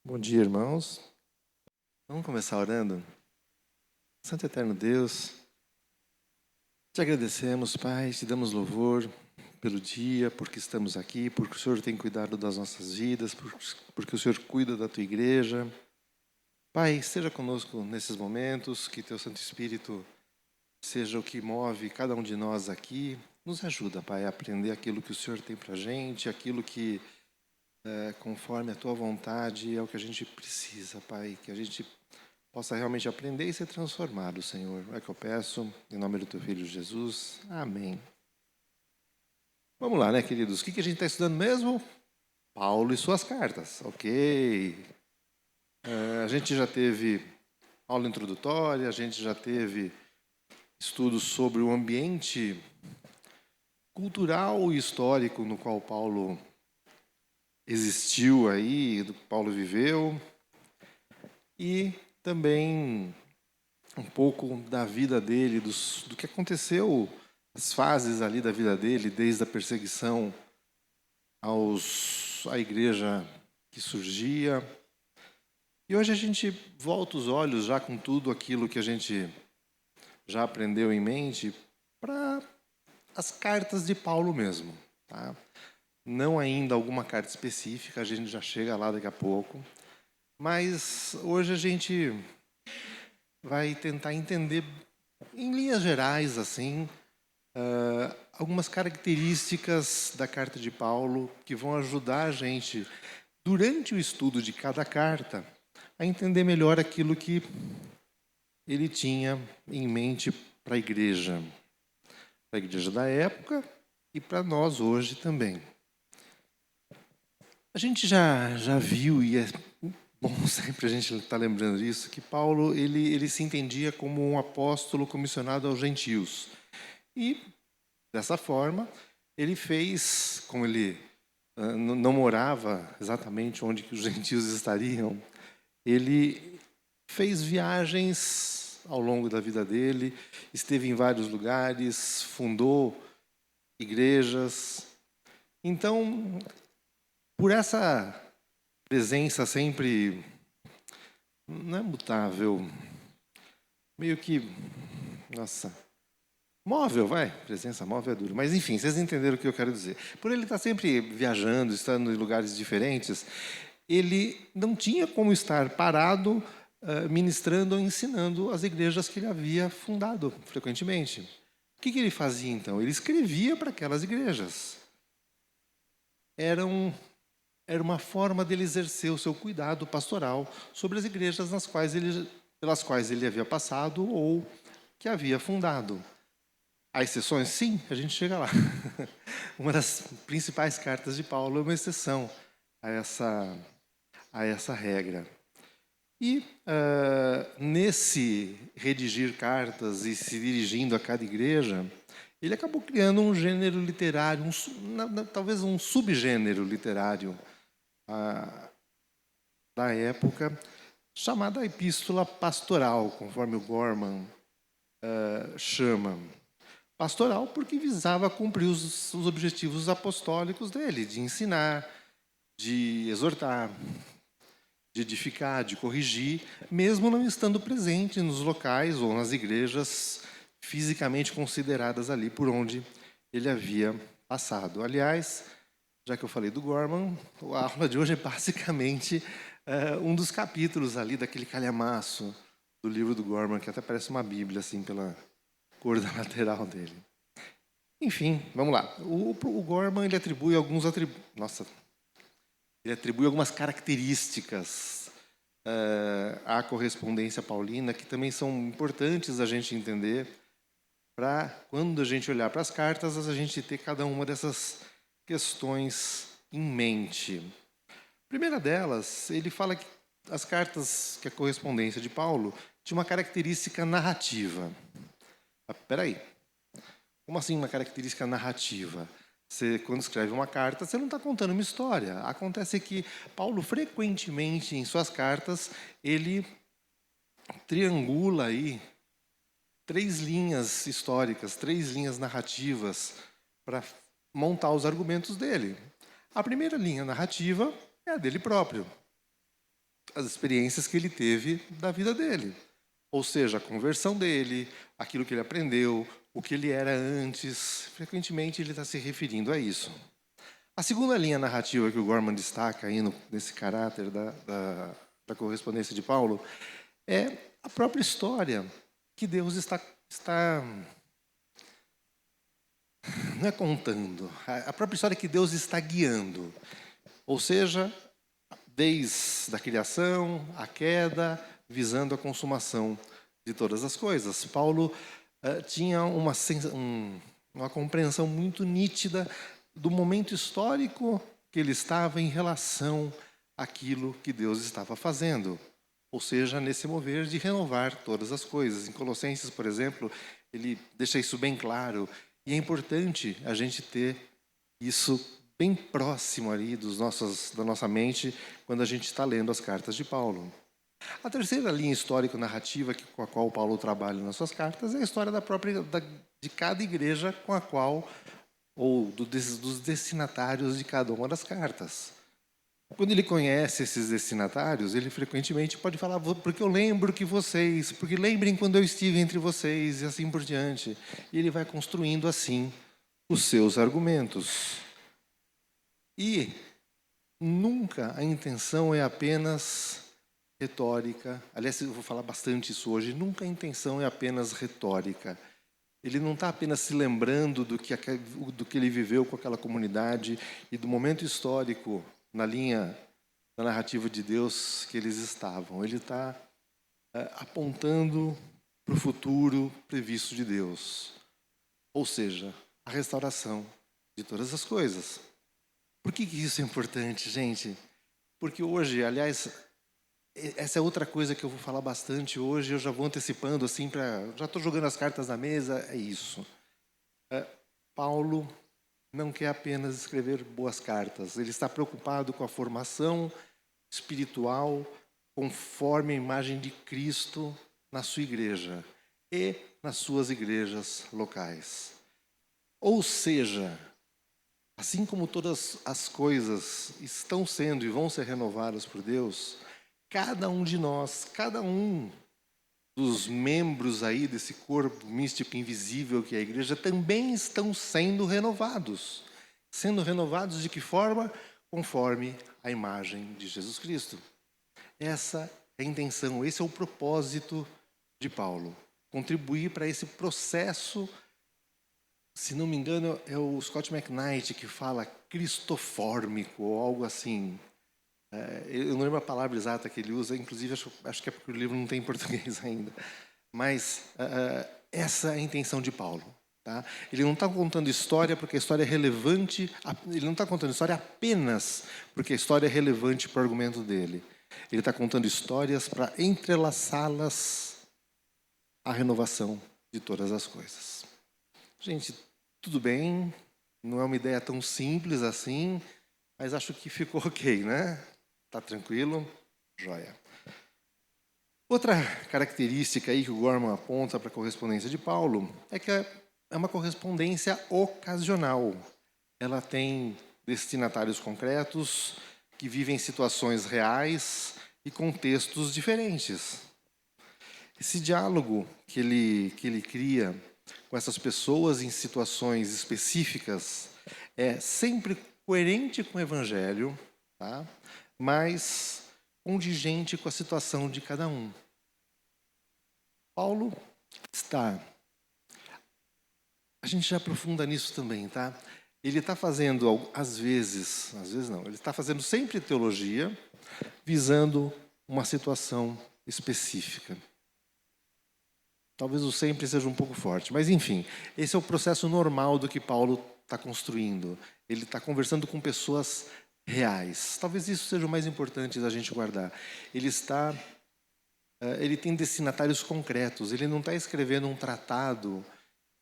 Bom dia, irmãos. Vamos começar orando? Santo e Eterno Deus, te agradecemos, Pai, te damos louvor pelo dia, porque estamos aqui, porque o Senhor tem cuidado das nossas vidas, porque o Senhor cuida da tua igreja. Pai, esteja conosco nesses momentos, que teu Santo Espírito seja o que move cada um de nós aqui. Nos ajuda, Pai, a aprender aquilo que o Senhor tem para a gente, aquilo que conforme a tua vontade é o que a gente precisa, Pai, que a gente possa realmente aprender e ser transformado, Senhor. É que eu peço, em nome do teu Filho Jesus. Amém. Vamos lá, né, queridos? O que a gente está estudando mesmo? Paulo e suas cartas, ok. A gente já teve aula introdutória, a gente já teve estudos sobre o ambiente cultural e histórico no qual Paulo existiu aí, do que Paulo viveu. E também um pouco da vida dele, do que aconteceu, as fases ali da vida dele, desde a perseguição à igreja que surgia. E hoje a gente volta os olhos já com tudo aquilo que a gente já aprendeu em mente para as cartas de Paulo mesmo. Tá? Não ainda alguma carta específica, a gente já chega lá daqui a pouco. Mas hoje a gente vai tentar entender, em linhas gerais, assim, algumas características da carta de Paulo que vão ajudar a gente, durante o estudo de cada carta, a entender melhor aquilo que ele tinha em mente para a igreja da época e para nós hoje também. A gente já viu, e é bom sempre a gente estar lembrando disso, que Paulo ele se entendia como um apóstolo comissionado aos gentios. E, dessa forma, ele fez, como ele não morava exatamente onde que os gentios estariam, ele fez viagens ao longo da vida dele, esteve em vários lugares, fundou igrejas. Então, por essa presença sempre, não é mutável, meio que, nossa, móvel, vai. Presença móvel é duro. Mas, enfim, vocês entenderam o que eu quero dizer. Por ele estar sempre viajando, estando em lugares diferentes, ele não tinha como estar parado, ministrando ou ensinando as igrejas que ele havia fundado frequentemente. O que ele fazia, então? Ele escrevia para aquelas igrejas. Era uma forma dele exercer o seu cuidado pastoral sobre as igrejas pelas quais ele havia passado ou que havia fundado. Há exceções? Sim, a gente chega lá. Uma das principais cartas de Paulo é uma exceção a essa regra. E nesse redigir cartas e se dirigindo a cada igreja, ele acabou criando um gênero literário, talvez um subgênero literário da época, chamada Epístola Pastoral, conforme o Gorman chama. Pastoral porque visava cumprir os objetivos apostólicos dele, de ensinar, de exortar, de edificar, de corrigir, mesmo não estando presente nos locais ou nas igrejas fisicamente consideradas ali por onde ele havia passado. Aliás, já que eu falei do Gorman, a aula de hoje é basicamente um dos capítulos ali daquele calhamaço do livro do Gorman, que até parece uma bíblia, assim, pela cor da lateral dele. Enfim, vamos lá. O Gorman ele atribui algumas características à correspondência paulina que também são importantes a gente entender para, quando a gente olhar para as cartas, a gente ter cada uma dessas questões em mente. A primeira delas, ele fala que as cartas, que a correspondência de Paulo, tinha uma característica narrativa. Espera aí. Como assim uma característica narrativa? Você, quando escreve uma carta, você não está contando uma história. Acontece que Paulo, frequentemente, em suas cartas, ele triangula aí 3 linhas históricas, 3 linhas narrativas para montar os argumentos dele. A primeira linha narrativa é a dele próprio. as experiências que ele teve da vida dele. Ou seja, a conversão dele, aquilo que ele aprendeu, o que ele era antes. Frequentemente ele está se referindo a isso. A segunda linha narrativa que o Gorman destaca aí nesse caráter da correspondência de Paulo é a própria história que Deus está não é contando, a própria história que Deus está guiando. Ou seja, desde a criação, a queda, visando a consumação de todas as coisas. Paulo tinha uma compreensão muito nítida do momento histórico que ele estava em relação àquilo que Deus estava fazendo. Ou seja, nesse mover de renovar todas as coisas. Em Colossenses, por exemplo, ele deixa isso bem claro. E é importante a gente ter isso bem próximo ali da nossa mente quando a gente está lendo as cartas de Paulo. A terceira linha histórico-narrativa com a qual Paulo trabalha nas suas cartas é a história de cada igreja com a qual, ou dos destinatários de cada uma das cartas. Quando ele conhece esses destinatários, ele frequentemente pode falar, porque eu lembro que vocês, porque lembrem quando eu estive entre vocês, e assim por diante. E ele vai construindo assim os seus argumentos. E nunca a intenção é apenas retórica. Aliás, eu vou falar bastante isso hoje. Nunca a intenção é apenas retórica. Ele não está apenas se lembrando do que ele viveu com aquela comunidade e do momento histórico na linha da narrativa de Deus que eles estavam. Ele está apontando para o futuro previsto de Deus. Ou seja, a restauração de todas as coisas. Por que isso é importante, gente? Porque hoje, aliás, essa é outra coisa que eu vou falar bastante hoje, eu já vou antecipando, assim, já estou jogando as cartas na mesa, é isso. Paulo não quer apenas escrever boas cartas, ele está preocupado com a formação espiritual conforme a imagem de Cristo na sua igreja e nas suas igrejas locais. Ou seja, assim como todas as coisas estão sendo e vão ser renovadas por Deus, cada um de nós, cada um dos membros aí desse corpo místico invisível que é a igreja, também estão sendo renovados. Sendo renovados de que forma? Conforme a imagem de Jesus Cristo. Essa é a intenção, esse é o propósito de Paulo. Contribuir para esse processo, se não me engano, é o Scott McKnight que fala cristofórmico, ou algo assim. Eu não lembro a palavra exata que ele usa, inclusive acho que é porque o livro não tem em português ainda. Mas essa é a intenção de Paulo. Tá? Ele não está contando história porque a história é relevante, ele não está contando história apenas porque a história é relevante para o argumento dele. Ele está contando histórias para entrelaçá-las à renovação de todas as coisas. Gente, tudo bem, não é uma ideia tão simples assim, mas acho que ficou ok, né? Tá tranquilo? Joia. Outra característica aí que o Gorman aponta para a correspondência de Paulo é que é uma correspondência ocasional. Ela tem destinatários concretos que vivem situações reais e contextos diferentes. Esse diálogo que ele cria com essas pessoas em situações específicas é sempre coerente com o Evangelho, tá? Mas condigente com a situação de cada um. Paulo está... A gente já aprofunda nisso também, tá? Ele está fazendo, às vezes não, ele está fazendo sempre teologia, visando uma situação específica. Talvez o sempre seja um pouco forte, mas enfim, esse é o processo normal do que Paulo está construindo. Ele está conversando com pessoas reais. Talvez isso seja o mais importante da gente guardar. Ele tem destinatários concretos. Ele não está escrevendo um tratado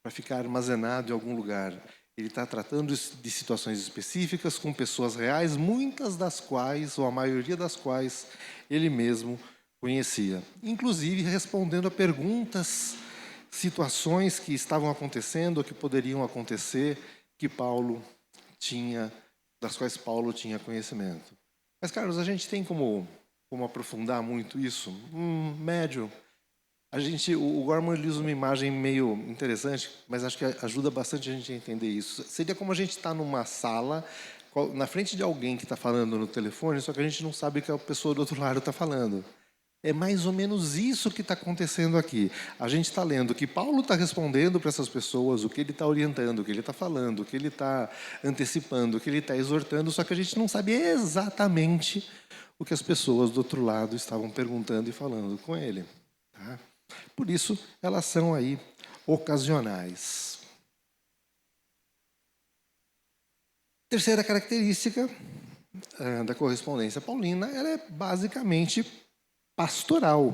para ficar armazenado em algum lugar. Ele está tratando de situações específicas com pessoas reais, muitas das quais, ou a maioria das quais, ele mesmo conhecia. Inclusive respondendo a perguntas, situações que estavam acontecendo ou que poderiam acontecer, das quais Paulo tinha conhecimento. Mas, Carlos, a gente tem como como aprofundar muito isso? Médio. O Gorman ele usa uma imagem meio interessante, mas acho que ajuda bastante a gente a entender isso. Seria como a gente está numa sala, na frente de alguém que está falando no telefone, só que a gente não sabe que a pessoa do outro lado está falando. É mais ou menos isso que está acontecendo aqui. A gente está lendo o que Paulo está respondendo para essas pessoas, o que ele está orientando, o que ele está falando, o que ele está antecipando, o que ele está exortando, só que a gente não sabe exatamente o que as pessoas do outro lado estavam perguntando e falando com ele. Tá? Por isso, elas são aí ocasionais. Terceira característica da correspondência paulina, ela é basicamente pastoral.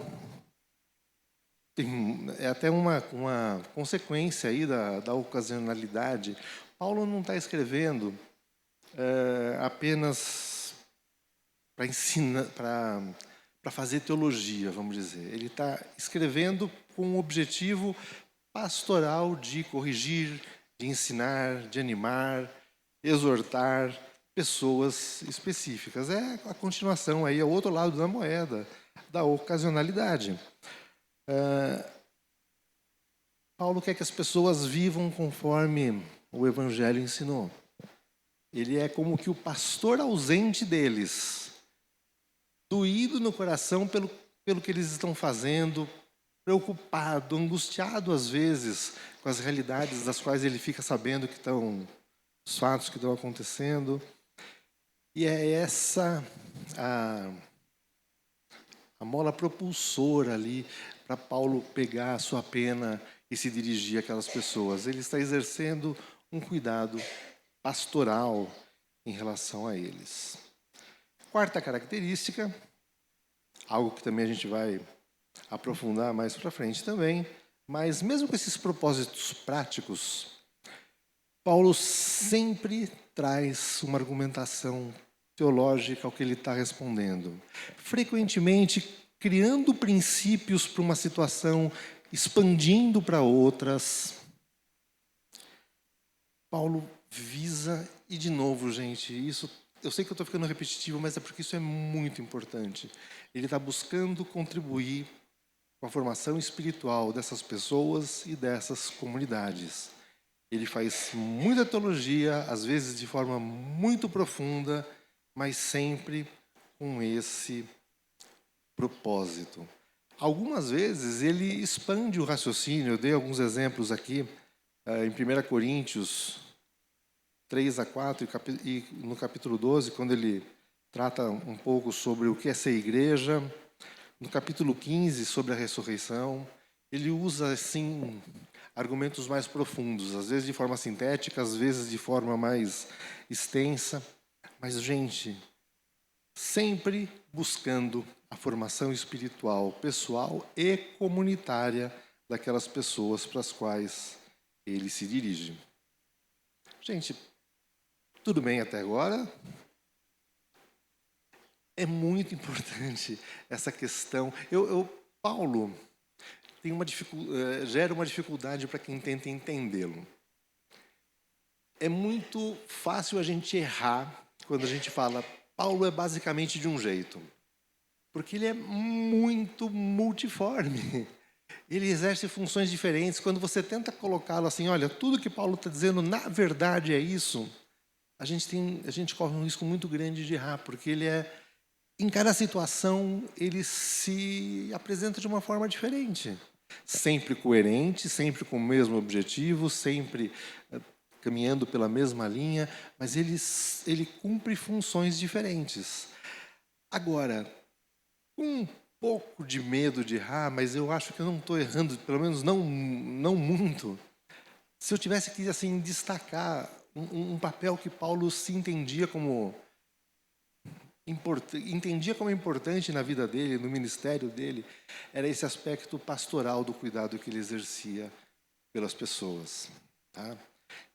É até uma consequência aí da ocasionalidade. Paulo não está escrevendo apenas para ensinar, para fazer teologia, vamos dizer. Ele está escrevendo com um objetivo pastoral de corrigir, de ensinar, de animar, exortar pessoas específicas. É a continuação aí, é o outro lado da moeda, da ocasionalidade. Paulo quer que as pessoas vivam conforme o Evangelho ensinou. Ele é como que o pastor ausente deles, doído no coração pelo que eles estão fazendo, preocupado, angustiado às vezes com as realidades das quais ele fica sabendo que estão, os fatos que estão acontecendo. E é essa a mola propulsora ali para Paulo pegar a sua pena e se dirigir àquelas pessoas. Ele está exercendo um cuidado pastoral em relação a eles. Quarta característica, algo que também a gente vai aprofundar mais para frente também, mas mesmo com esses propósitos práticos, Paulo sempre traz uma argumentação teológica ao que ele está respondendo. Frequentemente criando princípios para uma situação, expandindo para outras. Paulo visa, e de novo, gente, isso eu sei que eu estou ficando repetitivo, mas é porque isso é muito importante. Ele está buscando contribuir com a formação espiritual dessas pessoas e dessas comunidades. Ele faz muita teologia, às vezes de forma muito profunda, mas sempre com esse propósito. Algumas vezes ele expande o raciocínio, eu dei alguns exemplos aqui, em 1 Coríntios 3-4 e no capítulo 12, quando ele trata um pouco sobre o que é ser igreja. No capítulo 15, sobre a ressurreição, ele usa, assim, argumentos mais profundos, às vezes de forma sintética, às vezes de forma mais extensa. Mas, gente, sempre buscando a formação espiritual, pessoal e comunitária daquelas pessoas para as quais ele se dirige. Gente, tudo bem até agora? É muito importante essa questão. Paulo tem gera uma dificuldade para quem tenta entendê-lo. É muito fácil a gente errar quando a gente fala Paulo é basicamente de um jeito, porque ele é muito multiforme. Ele exerce funções diferentes. Quando você tenta colocá-lo assim, olha, tudo que Paulo está dizendo na verdade é isso, a gente corre um risco muito grande de errar, porque em cada situação, ele se apresenta de uma forma diferente. Sempre coerente, sempre com o mesmo objetivo, sempre caminhando pela mesma linha, mas ele cumpre funções diferentes. Agora, com um pouco de medo de errar, mas eu acho que eu não estou errando, pelo menos não muito. Se eu tivesse que assim, destacar um papel que Paulo se entendia como importante na vida dele, no ministério dele, era esse aspecto pastoral do cuidado que ele exercia pelas pessoas. Tá?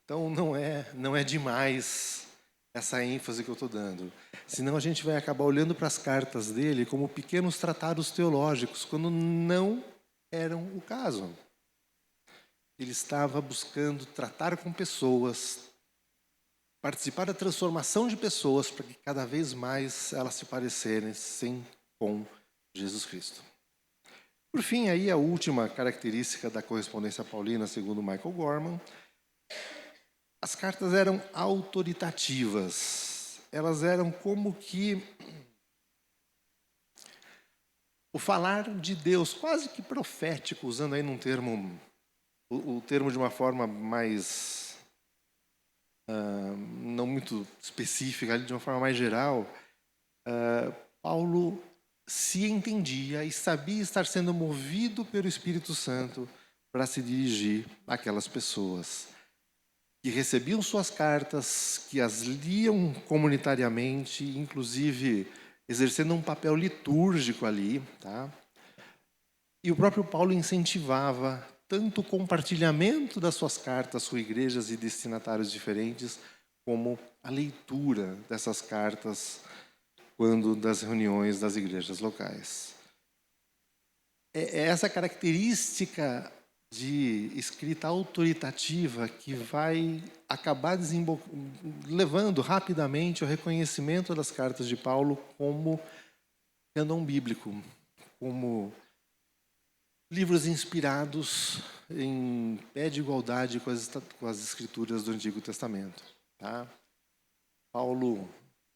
Então não é demais essa ênfase que eu estou dando. Senão a gente vai acabar olhando para as cartas dele como pequenos tratados teológicos, quando não eram o caso. Ele estava buscando tratar com pessoas, participar da transformação de pessoas para que cada vez mais elas se parecerem com Jesus Cristo. Por fim, aí a última característica da correspondência paulina, segundo Michael Gorman, as cartas eram autoritativas. Elas eram como que o falar de Deus, quase que profético, usando aí num termo, o termo de uma forma mais, não muito específica, de uma forma mais geral. Paulo se entendia e sabia estar sendo movido pelo Espírito Santo para se dirigir àquelas pessoas que recebiam suas cartas, que as liam comunitariamente, inclusive exercendo um papel litúrgico ali, tá? E o próprio Paulo incentivava tanto o compartilhamento das suas cartas com igrejas e destinatários diferentes, como a leitura dessas cartas quando das reuniões das igrejas locais. É essa característica de escrita autoritativa que vai acabar levando rapidamente ao reconhecimento das cartas de Paulo como cânon bíblico, como livros inspirados em pé de igualdade com as escrituras do Antigo Testamento. Tá? Paulo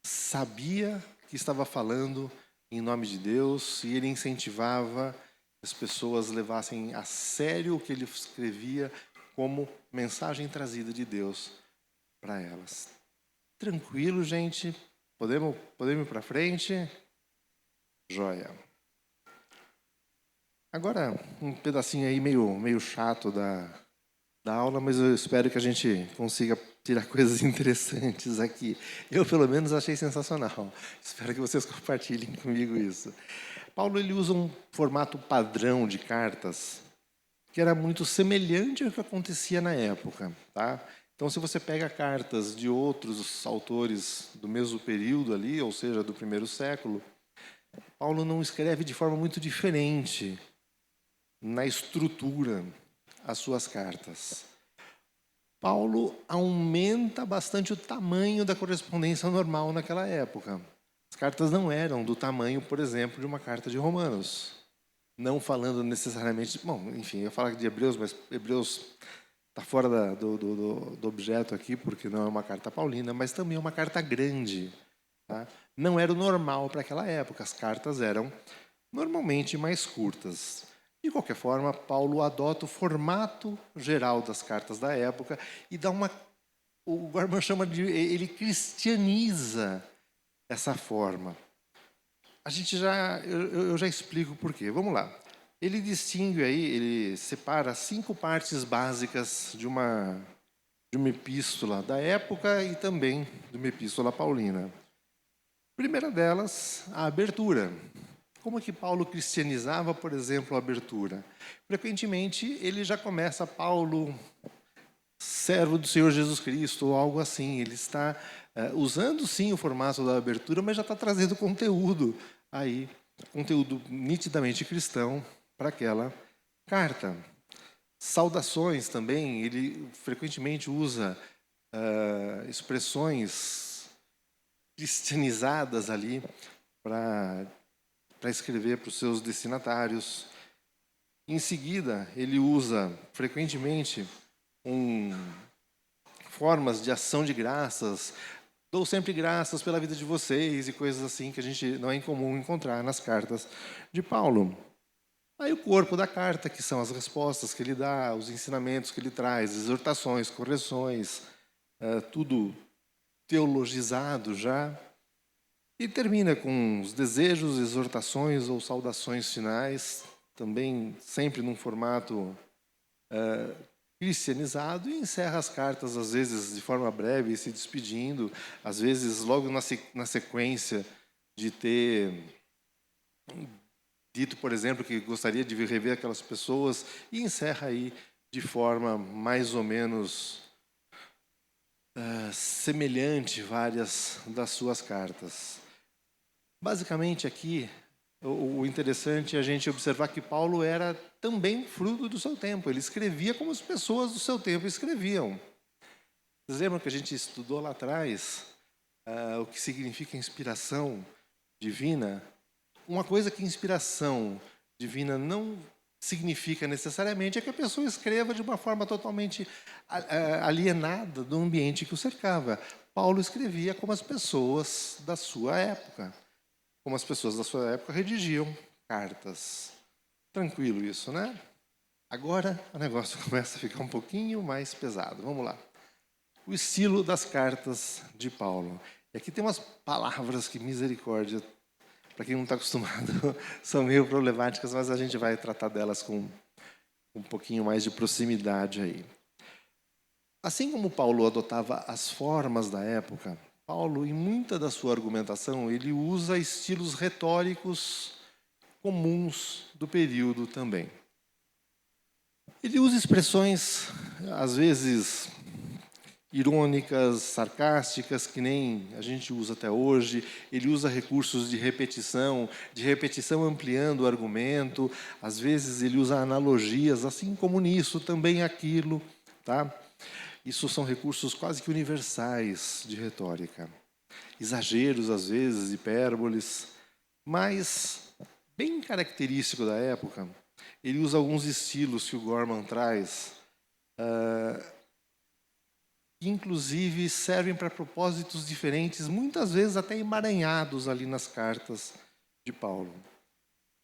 sabia que estava falando em nome de Deus e ele incentivava que as pessoas levassem a sério o que ele escrevia como mensagem trazida de Deus para elas. Tranquilo, gente? Podemos ir para frente? Joia. Agora, um pedacinho aí meio chato da aula, mas eu espero que a gente consiga tirar coisas interessantes aqui. Eu, pelo menos, achei sensacional. Espero que vocês compartilhem comigo isso. Paulo ele usa um formato padrão de cartas que era muito semelhante ao que acontecia na época. Tá? Então, se você pega cartas de outros autores do mesmo período ali, ou seja, do primeiro século, Paulo não escreve de forma muito diferente na estrutura as suas cartas. Paulo aumenta bastante o tamanho da correspondência normal naquela época. As cartas não eram do tamanho, por exemplo, de uma carta de Romanos. Não falando necessariamente... Bom, enfim, eu ia falar de Hebreus, mas Hebreus está fora do objeto aqui, porque não é uma carta paulina, mas também é uma carta grande. Tá? Não era o normal para aquela época. As cartas eram normalmente mais curtas. De qualquer forma, Paulo adota o formato geral das cartas da época e dá uma... O Gorman chama de... Ele cristianiza essa forma. Eu já explico por quê. Vamos lá. Ele distingue aí, ele separa 5 partes básicas de uma epístola da época e também de uma epístola paulina. A primeira delas, a abertura. Como que Paulo cristianizava, por exemplo, a abertura? Frequentemente, ele já começa Paulo, servo do Senhor Jesus Cristo, ou algo assim. Ele está usando, sim, o formato da abertura, mas já está trazendo conteúdo aí, conteúdo nitidamente cristão para aquela carta. Saudações também, ele frequentemente usa expressões cristianizadas ali para escrever para os seus destinatários. Em seguida, ele usa frequentemente formas de ação de graças. Dou sempre graças pela vida de vocês e coisas assim que a gente não é incomum encontrar nas cartas de Paulo. Aí o corpo da carta, que são as respostas que ele dá, os ensinamentos que ele traz, exortações, correções, tudo teologizado já. E termina com os desejos, exortações ou saudações finais, também sempre num formato cristianizado, e encerra as cartas, às vezes de forma breve, se despedindo, às vezes logo na sequência de ter dito, por exemplo, que gostaria de rever aquelas pessoas, e encerra aí de forma mais ou menos semelhante várias das suas cartas. Basicamente aqui, o interessante é a gente observar que Paulo era também fruto do seu tempo. Ele escrevia como as pessoas do seu tempo escreviam. Vocês lembram que a gente estudou lá atrás o que significa inspiração divina? uma coisa que inspiração divina não significa necessariamente é que a pessoa escreva de uma forma totalmente alienada do ambiente que o cercava. Paulo escrevia como as pessoas da sua época. Como as pessoas da sua época redigiam cartas. Tranquilo isso, né? Agora o negócio começa a ficar um pouquinho mais pesado. Vamos lá. O estilo das cartas de Paulo. E aqui tem umas palavras que, misericórdia, para quem não está acostumado, são meio problemáticas, mas a gente vai tratar delas com um pouquinho mais de proximidade aí. Assim como Paulo adotava as formas da época, Paulo, em muita da sua argumentação, ele usa estilos retóricos comuns do período também. Ele usa expressões, às vezes, irônicas, sarcásticas, que nem a gente usa até hoje. Ele usa recursos de repetição ampliando o argumento. Às vezes ele usa analogias, assim como nisso, também aquilo. Tá? Isso são recursos quase que universais de retórica. Exageros, às vezes, hipérboles. Mas, bem característico da época, ele usa alguns estilos que o Gorman traz, que inclusive servem para propósitos diferentes, muitas vezes até emaranhados ali nas cartas de Paulo.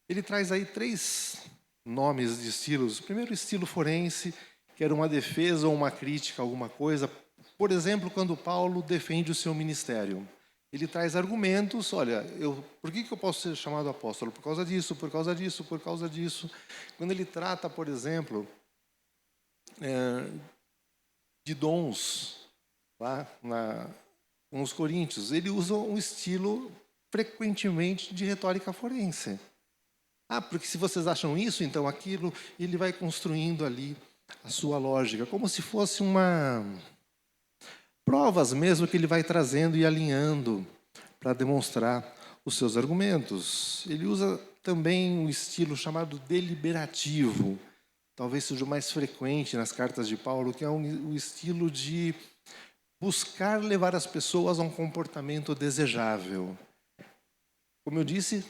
Ele traz aí 3 nomes de estilos. O primeiro, estilo forense, que era uma defesa ou uma crítica a alguma coisa. Por exemplo, quando Paulo defende o seu ministério. Ele traz argumentos, olha, por que eu posso ser chamado apóstolo? Por causa disso, por causa disso, por causa disso. Quando ele trata, por exemplo, de dons, lá com os coríntios, ele usa um estilo frequentemente de retórica forense. Porque se vocês acham isso, então aquilo, ele vai construindo ali a sua lógica, como se fosse provas mesmo que ele vai trazendo e alinhando para demonstrar os seus argumentos. Ele usa também um estilo chamado deliberativo, talvez seja o mais frequente nas cartas de Paulo, que é o estilo de buscar levar as pessoas a um comportamento desejável. Como eu disse,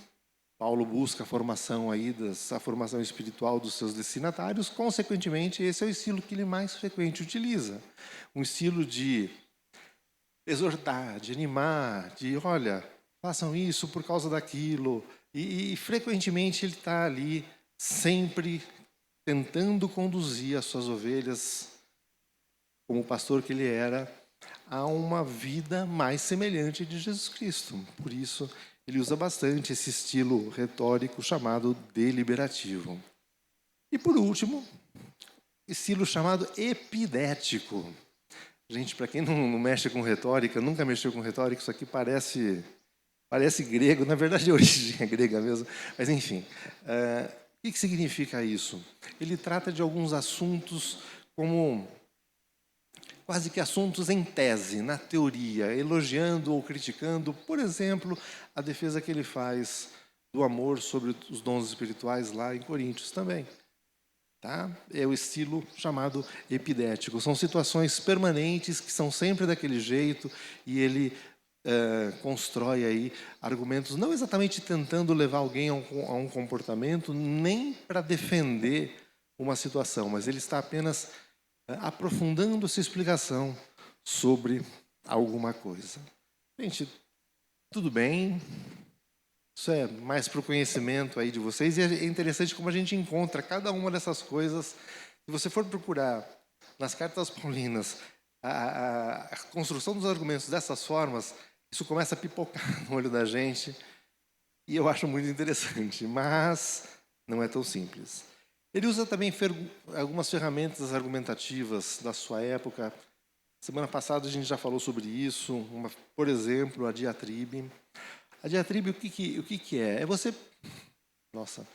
Paulo busca a formação a formação espiritual dos seus destinatários, consequentemente, esse é o estilo que ele mais frequente utiliza. Um estilo de exortar, de animar, de, olha, façam isso por causa daquilo. E frequentemente ele está ali, sempre tentando conduzir as suas ovelhas, como o pastor que ele era, a uma vida mais semelhante de Jesus Cristo. Por isso, ele usa bastante esse estilo retórico chamado deliberativo. E, por último, estilo chamado epidético. Gente, para quem não mexe com retórica, nunca mexeu com retórica, isso aqui parece grego, na verdade a origem é grega mesmo, mas enfim. O que significa isso? Ele trata de alguns assuntos como quase que assuntos em tese, na teoria, elogiando ou criticando, por exemplo, a defesa que ele faz do amor sobre os dons espirituais lá em Coríntios também. Tá? É o estilo chamado epidético. São situações permanentes que são sempre daquele jeito e ele constrói aí argumentos, não exatamente tentando levar alguém a um comportamento, nem para defender uma situação, mas ele está apenas aprofundando sua explicação sobre alguma coisa. Gente, tudo bem. Isso é mais para o conhecimento aí de vocês. E é interessante como a gente encontra cada uma dessas coisas. Se você for procurar nas cartas paulinas a construção dos argumentos dessas formas, isso começa a pipocar no olho da gente. E eu acho muito interessante, mas não é tão simples. Ele usa também algumas ferramentas argumentativas da sua época. Semana passada a gente já falou sobre isso. Por exemplo, a diatribe. A diatribe, o que é? É você... Nossa,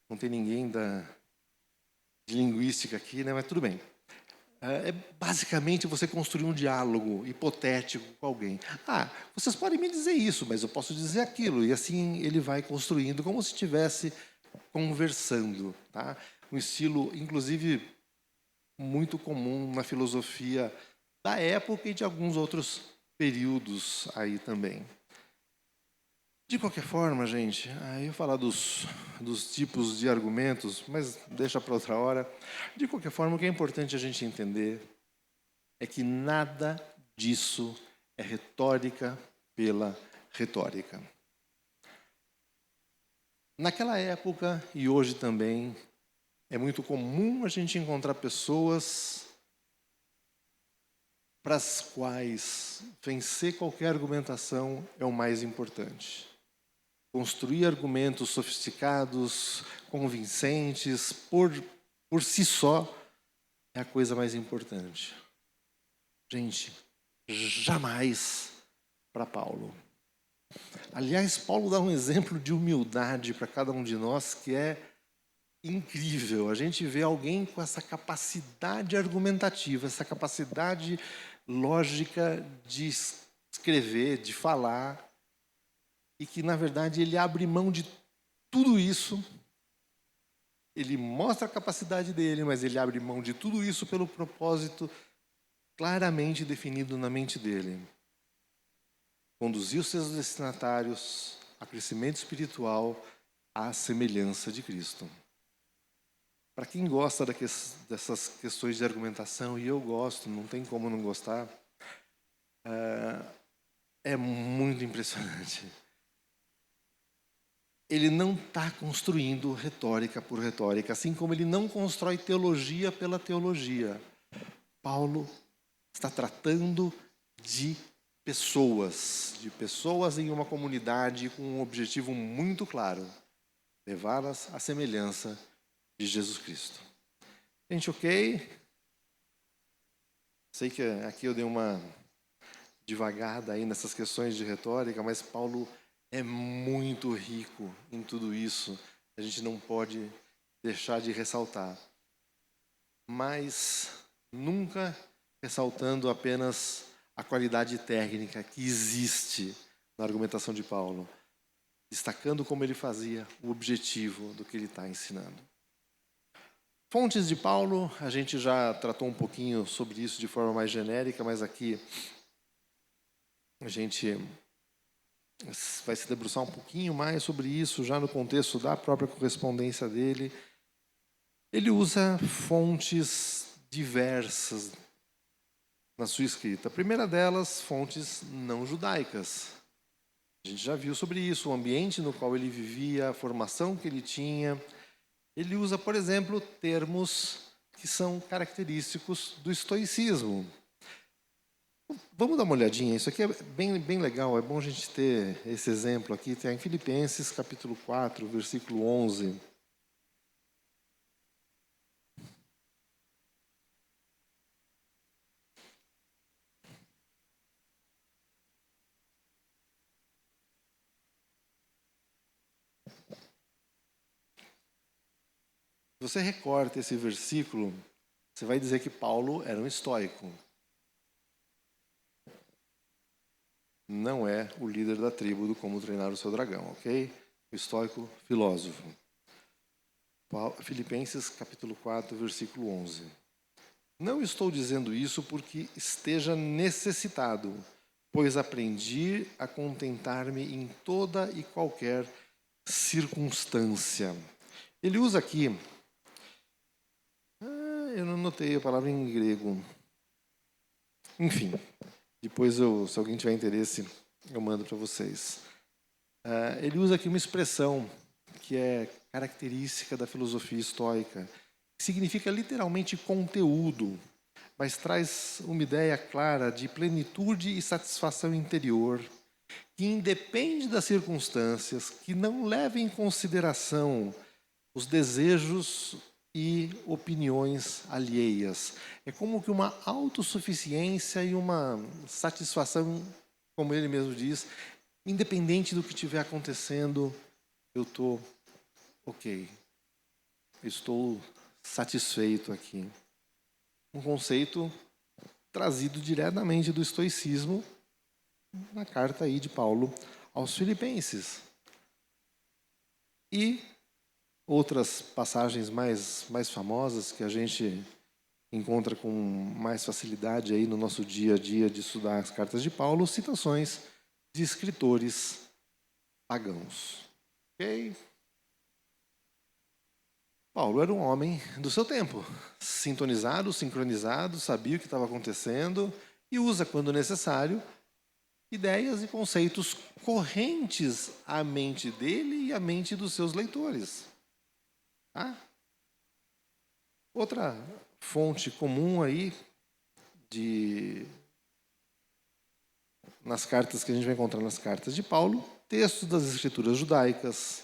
não tem ninguém de linguística aqui, né? Mas tudo bem. É basicamente você construir um diálogo hipotético com alguém. Vocês podem me dizer isso, mas eu posso dizer aquilo. E assim ele vai construindo, como se estivesse conversando. Tá? Um estilo, inclusive, muito comum na filosofia da época e de alguns outros períodos aí também. De qualquer forma, gente, eu ia falar dos tipos de argumentos, mas deixa para outra hora. De qualquer forma, o que é importante a gente entender é que nada disso é retórica pela retórica. Naquela época, e hoje também, é muito comum a gente encontrar pessoas para as quais vencer qualquer argumentação é o mais importante. Construir argumentos sofisticados, convincentes, por si só, é a coisa mais importante. Gente, jamais para Paulo. Aliás, Paulo dá um exemplo de humildade para cada um de nós que é incrível. A gente vê alguém com essa capacidade argumentativa, essa capacidade lógica de escrever, de falar, e que, na verdade, ele abre mão de tudo isso. Ele mostra a capacidade dele, mas ele abre mão de tudo isso pelo propósito claramente definido na mente dele. Conduzir os seus destinatários a crescimento espiritual à semelhança de Cristo. Para quem gosta dessas questões de argumentação, e eu gosto, não tem como não gostar, é muito impressionante. Ele não está construindo retórica por retórica, assim como ele não constrói teologia pela teologia. Paulo está tratando de pessoas em uma comunidade com um objetivo muito claro: levá-las à semelhança de Jesus Cristo. Gente, ok? Sei que aqui eu dei uma devagada aí nessas questões de retórica, mas Paulo é muito rico em tudo isso. A gente não pode deixar de ressaltar. Mas nunca ressaltando apenas a qualidade técnica que existe na argumentação de Paulo, destacando como ele fazia o objetivo do que ele está ensinando. Fontes de Paulo, a gente já tratou um pouquinho sobre isso de forma mais genérica, mas aqui a gente vai se debruçar um pouquinho mais sobre isso, já no contexto da própria correspondência dele. Ele usa fontes diversas na sua escrita. A primeira delas, fontes não judaicas. A gente já viu sobre isso, o ambiente no qual ele vivia, a formação que ele tinha. Ele usa, por exemplo, termos que são característicos do estoicismo. Vamos dar uma olhadinha, isso aqui é bem legal, é bom a gente ter esse exemplo aqui. Tem em Filipenses, capítulo 4, versículo 11. Se você recorta esse versículo, você vai dizer que Paulo era um estoico. Não é o líder da tribo do Como Treinar o Seu Dragão, ok? O estoico filósofo. Filipenses capítulo 4, versículo 11. Não estou dizendo isso porque esteja necessitado, pois aprendi a contentar-me em toda e qualquer circunstância. Ele usa aqui, eu não notei a palavra em grego. Enfim, depois se alguém tiver interesse, eu mando para vocês. Ele usa aqui uma expressão que é característica da filosofia estoica, que significa literalmente conteúdo, mas traz uma ideia clara de plenitude e satisfação interior, que independe das circunstâncias, que não leva em consideração os desejos e opiniões alheias. É como que uma autossuficiência e uma satisfação, como ele mesmo diz, independente do que estiver acontecendo, eu estou ok. Estou satisfeito aqui. Um conceito trazido diretamente do estoicismo na carta aí de Paulo aos Filipenses. E outras passagens mais famosas que a gente encontra com mais facilidade aí no nosso dia a dia de estudar as cartas de Paulo, citações de escritores pagãos. Ok? Paulo era um homem do seu tempo, sintonizado, sincronizado, sabia o que estava acontecendo e usa, quando necessário, ideias e conceitos correntes à mente dele e à mente dos seus leitores. Tá? Outra fonte comum aí nas cartas que a gente vai encontrar nas cartas de Paulo, textos das escrituras judaicas,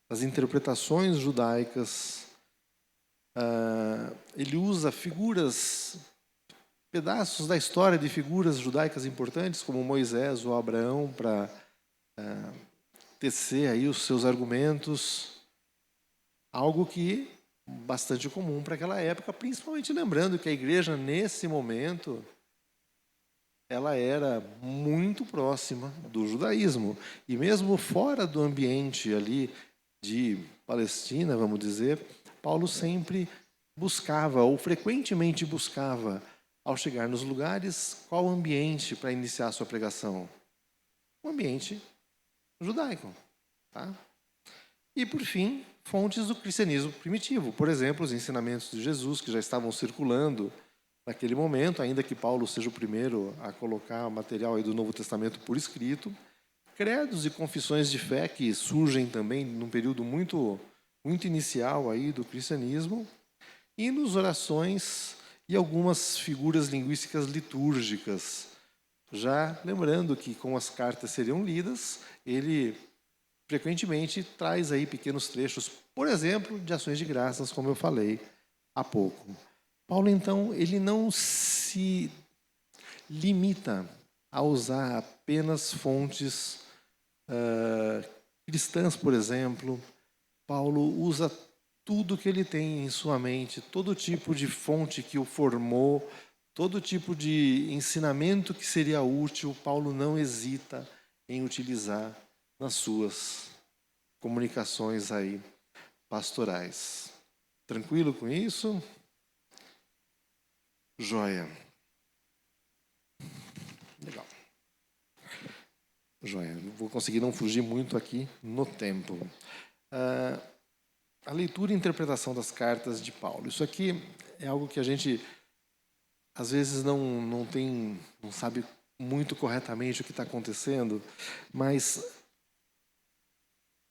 as interpretações judaicas. Ele usa figuras, pedaços da história de figuras judaicas importantes, como Moisés ou Abraão, para tecer aí os seus argumentos. Algo que bastante comum para aquela época, principalmente lembrando que a igreja, nesse momento, ela era muito próxima do judaísmo. E mesmo fora do ambiente ali de Palestina, vamos dizer, Paulo sempre buscava, ou frequentemente buscava, ao chegar nos lugares, qual ambiente para iniciar a sua pregação? O ambiente judaico. Tá? E, por fim, fontes do cristianismo primitivo. Por exemplo, os ensinamentos de Jesus, que já estavam circulando naquele momento, ainda que Paulo seja o primeiro a colocar material aí do Novo Testamento por escrito. Credos e confissões de fé que surgem também num período muito inicial aí do cristianismo. E nos orações e algumas figuras linguísticas litúrgicas. Já lembrando que, como as cartas seriam lidas, ele frequentemente traz aí pequenos trechos, por exemplo, de ações de graças, como eu falei há pouco. Paulo, então, ele não se limita a usar apenas fontes cristãs, por exemplo. Paulo usa tudo que ele tem em sua mente, todo tipo de fonte que o formou, todo tipo de ensinamento que seria útil, Paulo não hesita em utilizar nas suas comunicações aí pastorais. Tranquilo com isso? Joia. Legal. Joia. Vou conseguir não fugir muito aqui no tempo. A leitura e interpretação das cartas de Paulo. Isso aqui é algo que a gente, às vezes, não sabe muito corretamente o que está acontecendo, mas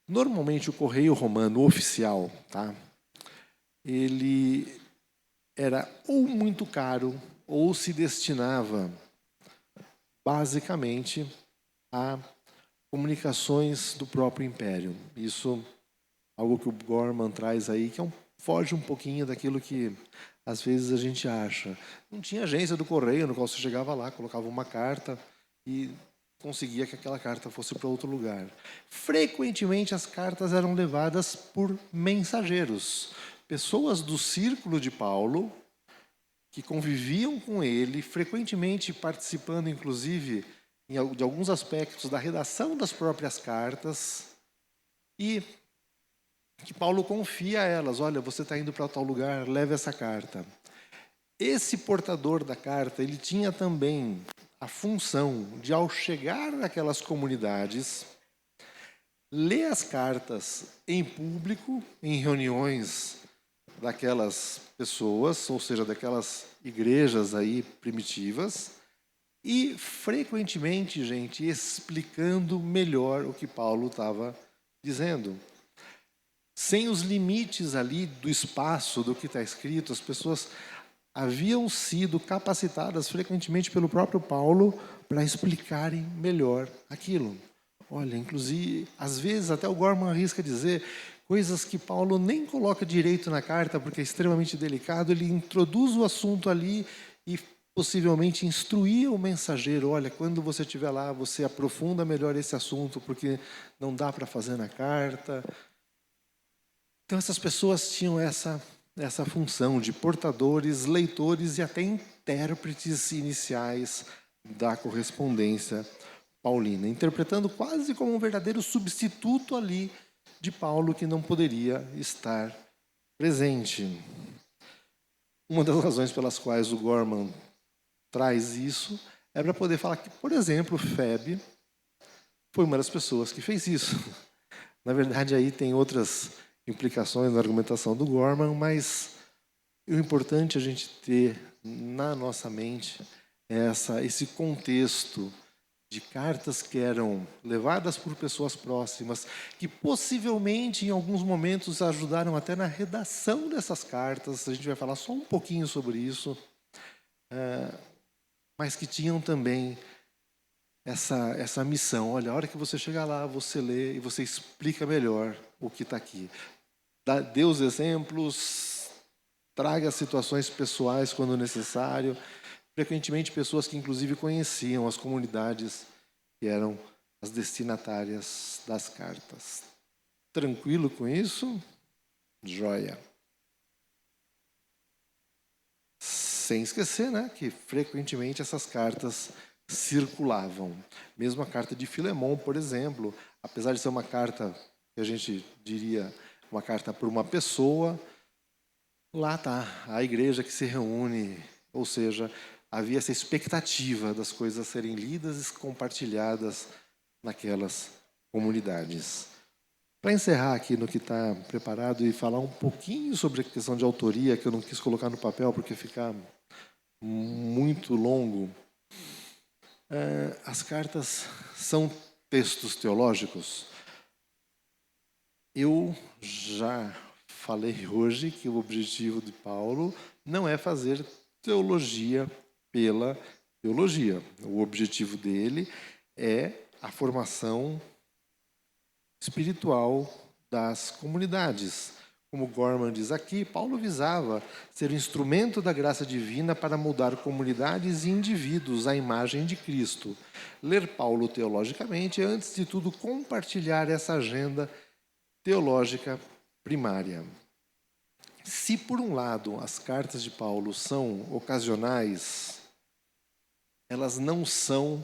normalmente o correio romano oficial, tá? Ele era ou muito caro ou se destinava basicamente a comunicações do próprio império. Isso é algo que o Gorman traz aí, que foge um pouquinho daquilo que às vezes a gente acha. Não tinha agência do correio no qual você chegava lá, colocava uma carta e conseguia que aquela carta fosse para outro lugar. Frequentemente as cartas eram levadas por mensageiros, pessoas do círculo de Paulo, que conviviam com ele, frequentemente participando, inclusive, de alguns aspectos da redação das próprias cartas, e que Paulo confia a elas: olha, você está indo para tal lugar, leve essa carta. Esse portador da carta, ele tinha também a função de, ao chegar naquelas comunidades, ler as cartas em público, em reuniões daquelas pessoas, ou seja, daquelas igrejas aí primitivas, e frequentemente, gente, explicando melhor o que Paulo estava dizendo. Sem os limites ali do espaço, do que está escrito, as pessoas haviam sido capacitadas frequentemente pelo próprio Paulo para explicarem melhor aquilo. Olha, inclusive, às vezes até o Gorman arrisca dizer coisas que Paulo nem coloca direito na carta, porque é extremamente delicado, ele introduz o assunto ali e possivelmente instruía o mensageiro: olha, quando você estiver lá, você aprofunda melhor esse assunto, porque não dá para fazer na carta. Então essas pessoas tinham essa função de portadores, leitores e até intérpretes iniciais da correspondência paulina, interpretando quase como um verdadeiro substituto ali de Paulo, que não poderia estar presente. Uma das razões pelas quais o Gorman traz isso é para poder falar que, por exemplo, Febe foi uma das pessoas que fez isso. Na verdade, aí tem outras implicações na argumentação do Gorman, mas o importante é a gente ter na nossa mente esse contexto de cartas que eram levadas por pessoas próximas, que possivelmente em alguns momentos ajudaram até na redação dessas cartas. A gente vai falar só um pouquinho sobre isso, mas que tinham também essa missão. Olha, a hora que você chegar lá, você lê e você explica melhor o que está aqui. Dê os exemplos, traga situações pessoais quando necessário. Frequentemente pessoas que inclusive conheciam as comunidades que eram as destinatárias das cartas. Tranquilo com isso? Joia. Sem esquecer, né, que frequentemente essas cartas circulavam. Mesmo a carta de Filemon, por exemplo, apesar de ser uma carta que a gente diria uma carta para uma pessoa, lá está a igreja que se reúne, ou seja, havia essa expectativa das coisas serem lidas e compartilhadas naquelas comunidades. Para encerrar aqui no que está preparado e falar um pouquinho sobre a questão de autoria, que eu não quis colocar no papel porque fica muito longo, as cartas são textos teológicos. Eu já falei hoje que o objetivo de Paulo não é fazer teologia pela teologia. O objetivo dele é a formação espiritual das comunidades. Como Gorman diz aqui, Paulo visava ser o instrumento da graça divina para mudar comunidades e indivíduos à imagem de Cristo. Ler Paulo teologicamente é, antes de tudo, compartilhar essa agenda teológica primária. Se, por um lado, as cartas de Paulo são ocasionais, elas não são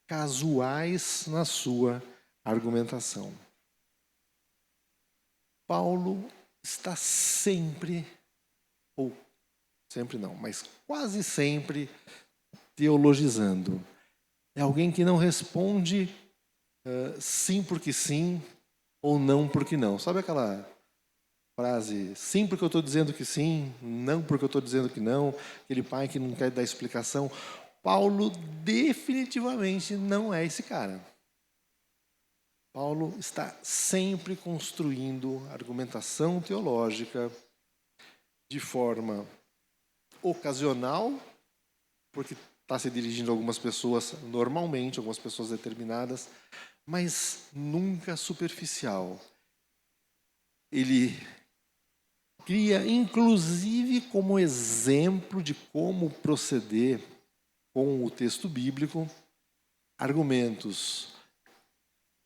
casuais na sua argumentação. Paulo está sempre, ou sempre não, mas quase sempre teologizando. É alguém que não responde sim porque sim ou não porque não. Sabe aquela frase, sim porque eu estou dizendo que sim, não porque eu estou dizendo que não, aquele pai que não quer dar explicação? Paulo definitivamente não é esse cara. Paulo está sempre construindo argumentação teológica de forma ocasional, porque está se dirigindo a algumas pessoas normalmente, algumas pessoas determinadas, mas nunca superficial. Ele cria, inclusive, como exemplo de como proceder com o texto bíblico, argumentos.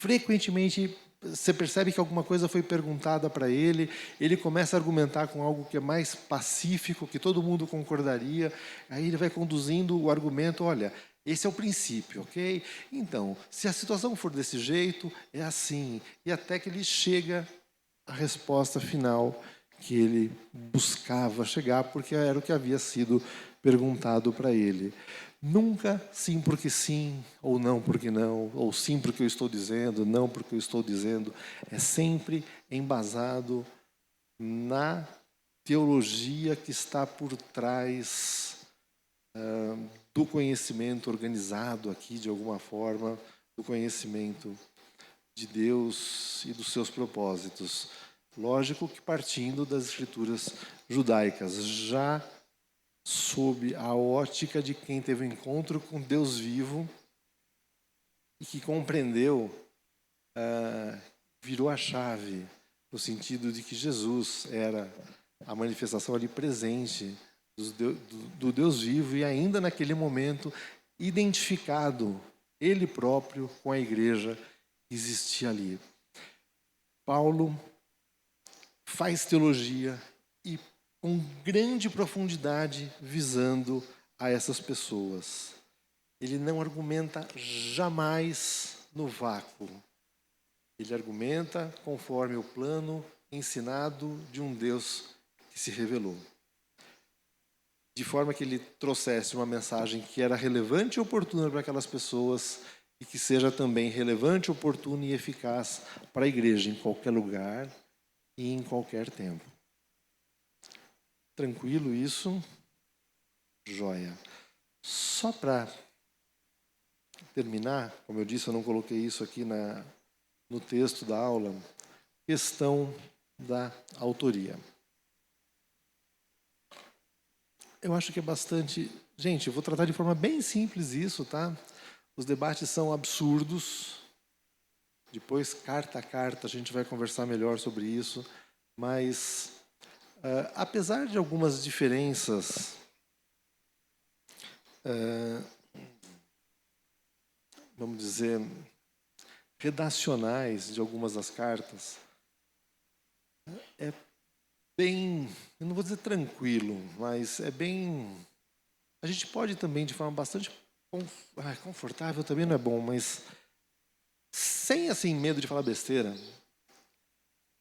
Frequentemente, você percebe que alguma coisa foi perguntada para ele, ele começa a argumentar com algo que é mais pacífico, que todo mundo concordaria, aí ele vai conduzindo o argumento, olha, esse é o princípio, ok? Então, se a situação for desse jeito, é assim, e até que ele chega à resposta final que ele buscava chegar, porque era o que havia sido perguntado para ele. Nunca sim porque sim, ou não porque não, ou sim porque eu estou dizendo, não porque eu estou dizendo. É sempre embasado na teologia que está por trás do conhecimento organizado aqui, de alguma forma, do conhecimento de Deus e dos seus propósitos. Lógico que partindo das escrituras judaicas, já sob a ótica de quem teve um encontro com Deus vivo e que compreendeu, virou a chave, no sentido de que Jesus era a manifestação ali presente do Deus vivo e ainda naquele momento identificado ele próprio com a igreja que existia ali. Paulo faz teologia e com grande profundidade visando a essas pessoas. Ele não argumenta jamais no vácuo. Ele argumenta conforme o plano ensinado de um Deus que se revelou. De forma que ele trouxesse uma mensagem que era relevante e oportuna para aquelas pessoas e que seja também relevante, oportuno e eficaz para a igreja em qualquer lugar e em qualquer tempo. Tranquilo isso? Joia. Só para terminar, como eu disse, eu não coloquei isso aqui no texto da aula, questão da autoria. Eu acho que é bastante... Gente, eu vou tratar de forma bem simples isso, tá? Os debates são absurdos. Depois, carta a carta, a gente vai conversar melhor sobre isso. Mas, apesar de algumas diferenças, vamos dizer, redacionais de algumas das cartas, é bem, eu não vou dizer tranquilo, mas é bem... A gente pode também, de forma bastante confortável, também não é bom, mas sem assim medo de falar besteira,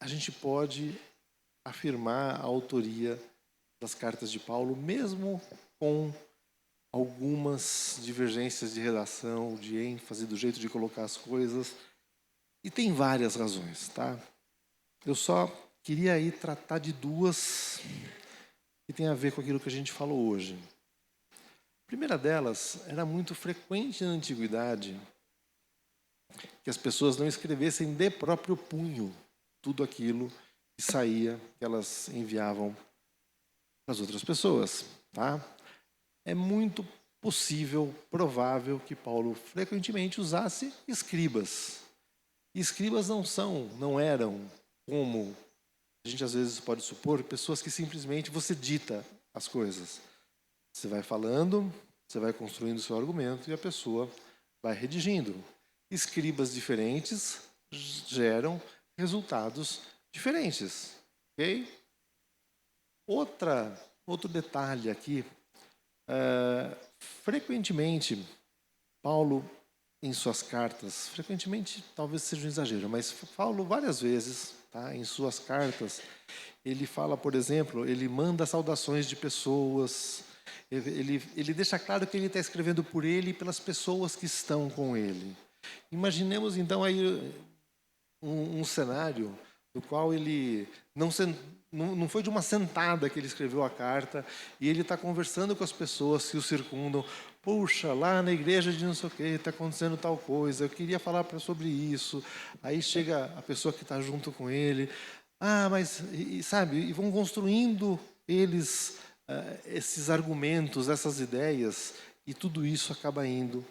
a gente pode afirmar a autoria das cartas de Paulo, mesmo com algumas divergências de redação, de ênfase, do jeito de colocar as coisas. E tem várias razões, tá? Eu só queria aí tratar de duas que tem a ver com aquilo que a gente falou hoje. A primeira delas, era muito frequente na antiguidade que as pessoas não escrevessem de próprio punho tudo aquilo que saía, que elas enviavam para as outras pessoas, tá? É muito possível, provável que Paulo frequentemente usasse escribas. E escribas não eram como a gente às vezes pode supor, pessoas que simplesmente você dita as coisas. Você vai falando, você vai construindo o seu argumento e a pessoa vai redigindo. Escribas diferentes geram resultados diferentes, ok? Outro detalhe aqui, frequentemente, Paulo, em suas cartas, frequentemente talvez seja um exagero, mas Paulo várias vezes, tá, em suas cartas, ele fala, por exemplo, ele manda saudações de pessoas, ele deixa claro que ele está escrevendo por ele e pelas pessoas que estão com ele. Imaginemos então aí um cenário no qual ele não foi de uma sentada que ele escreveu a carta e ele está conversando com as pessoas que o circundam. Puxa, lá na igreja de não sei o que, está acontecendo tal coisa, eu queria falar sobre isso. Aí chega a pessoa que está junto com ele. Mas, sabe, e vão construindo eles esses argumentos, essas ideias, e tudo isso acaba indo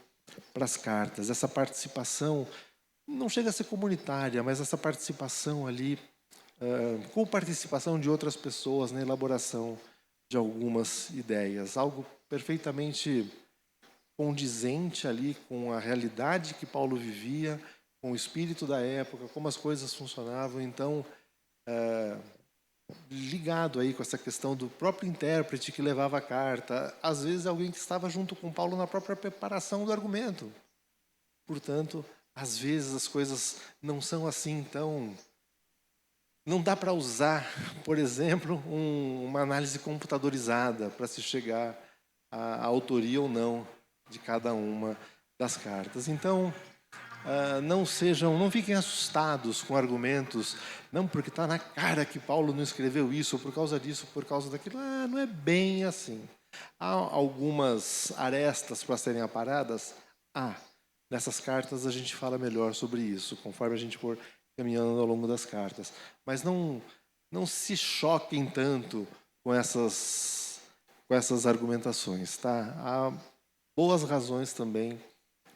para as cartas. Essa participação não chega a ser comunitária, mas essa participação ali, com participação de outras pessoas na elaboração de algumas ideias. Algo perfeitamente condizente ali com a realidade que Paulo vivia, com o espírito da época, como as coisas funcionavam. Então, ligado aí com essa questão do próprio intérprete que levava a carta, às vezes alguém que estava junto com Paulo na própria preparação do argumento. Portanto, às vezes as coisas não são assim tão... Não dá para usar, por exemplo, uma análise computadorizada para se chegar à autoria ou não de cada uma das cartas. Então, não fiquem assustados com argumentos, não porque está na cara que Paulo não escreveu isso, ou por causa disso, ou por causa daquilo. Não é bem assim. Há algumas arestas para serem aparadas? Nessas cartas a gente fala melhor sobre isso, conforme a gente for caminhando ao longo das cartas. Mas não se choquem tanto com essas argumentações, tá? Há boas razões também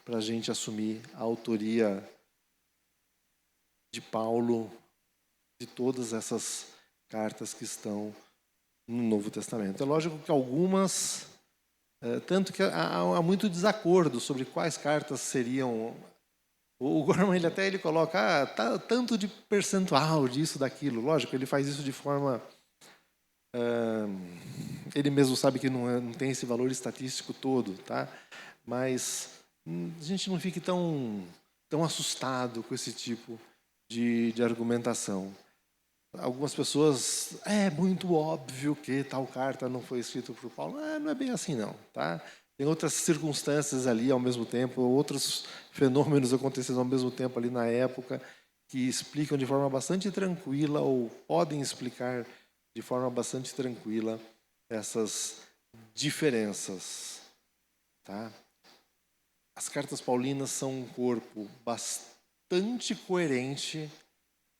para a gente assumir a autoria de Paulo de todas essas cartas que estão no Novo Testamento. É lógico que algumas, tanto que há muito desacordo sobre quais cartas seriam. O Gorman ele coloca tanto de percentual disso, daquilo. Lógico, ele faz isso de forma... ele mesmo sabe que não tem esse valor estatístico todo, tá? Mas a gente não fique tão assustado com esse tipo de argumentação. Algumas pessoas, é muito óbvio que tal carta não foi escrita por Paulo. Não é bem assim não, tá? Tem outras circunstâncias ali ao mesmo tempo, outros fenômenos acontecendo ao mesmo tempo ali na época, que explicam de forma bastante tranquila, ou podem explicar de forma bastante tranquila essas diferenças. Tá? As cartas paulinas são um corpo bastante coerente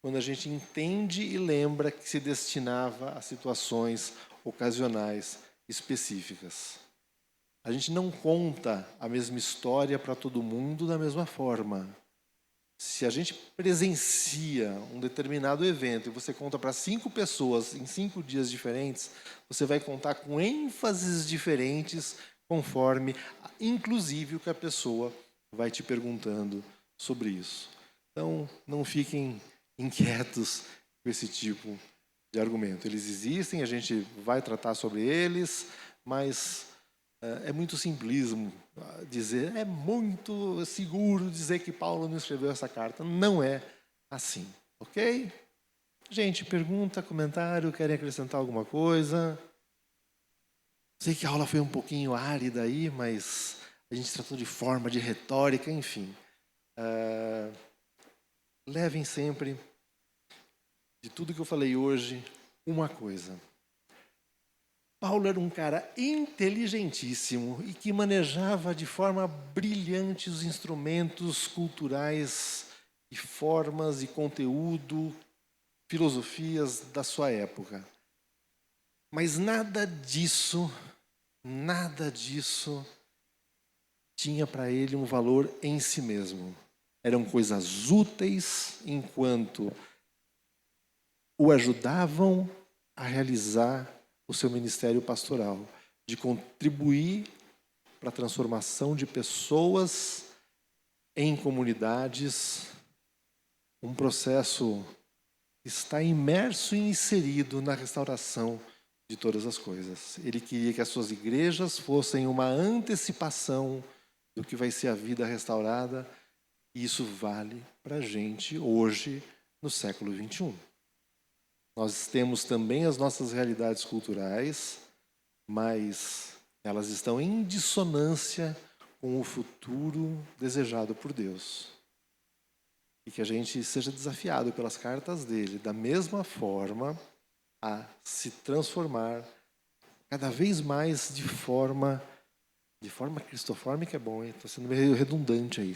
quando a gente entende e lembra que se destinava a situações ocasionais específicas. A gente não conta a mesma história para todo mundo da mesma forma. Se a gente presencia um determinado evento e você conta para 5 pessoas em 5 dias diferentes, você vai contar com ênfases diferentes conforme, inclusive, o que a pessoa vai te perguntando sobre isso. Então, não fiquem inquietos com esse tipo de argumento. Eles existem, a gente vai tratar sobre eles, mas é muito simplismo dizer, é muito seguro dizer que Paulo não escreveu essa carta. Não é assim, ok? Gente, pergunta, comentário, querem acrescentar alguma coisa? Sei que a aula foi um pouquinho árida aí, mas a gente tratou de forma, de retórica, enfim. Levem sempre, de tudo que eu falei hoje, uma coisa. Paulo era um cara inteligentíssimo e que manejava de forma brilhante os instrumentos culturais e formas e conteúdo, filosofias da sua época. Mas nada disso tinha para ele um valor em si mesmo. Eram coisas úteis enquanto o ajudavam a realizar o seu ministério pastoral, de contribuir para a transformação de pessoas em comunidades, um processo que está imerso e inserido na restauração de todas as coisas. Ele queria que as suas igrejas fossem uma antecipação do que vai ser a vida restaurada, e isso vale para a gente hoje, no século XXI. Nós temos também as nossas realidades culturais, mas elas estão em dissonância com o futuro desejado por Deus. E que a gente seja desafiado pelas cartas dele, da mesma forma, a se transformar cada vez mais de forma cristofórmica, é bom, hein? Estou sendo meio redundante aí.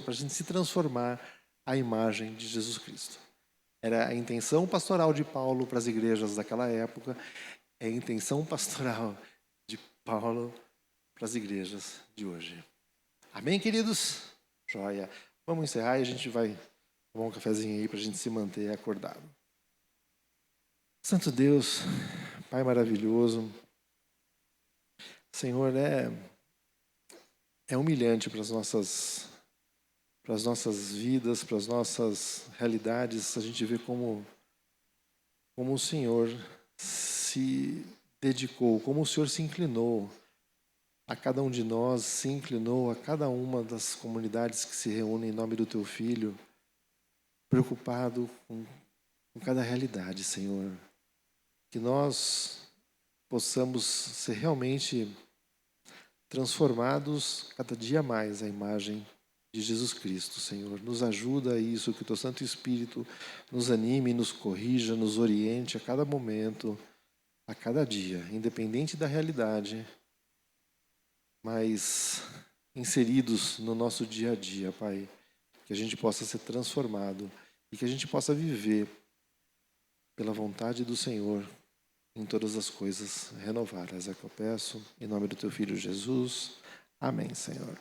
Para a gente se transformar à imagem de Jesus Cristo. Era a intenção pastoral de Paulo para as igrejas daquela época, é a intenção pastoral de Paulo para as igrejas de hoje. Amém, queridos? Joia. Vamos encerrar e a gente vai tomar um cafezinho aí para a gente se manter acordado. Santo Deus, Pai maravilhoso, Senhor, é humilhante para as nossas vidas, para as nossas realidades, a gente vê como o Senhor se dedicou, como o Senhor se inclinou a cada um de nós, se inclinou a cada uma das comunidades que se reúnem em nome do Teu Filho, preocupado com cada realidade, Senhor. Que nós possamos ser realmente transformados cada dia mais à imagem de Jesus Cristo, Senhor. Nos ajuda a isso, que o Teu Santo Espírito nos anime, nos corrija, nos oriente a cada momento, a cada dia, independente da realidade, mas inseridos no nosso dia a dia, Pai. Que a gente possa ser transformado e que a gente possa viver pela vontade do Senhor em todas as coisas renovadas. É que eu peço, em nome do Teu Filho Jesus. Amém, Senhor.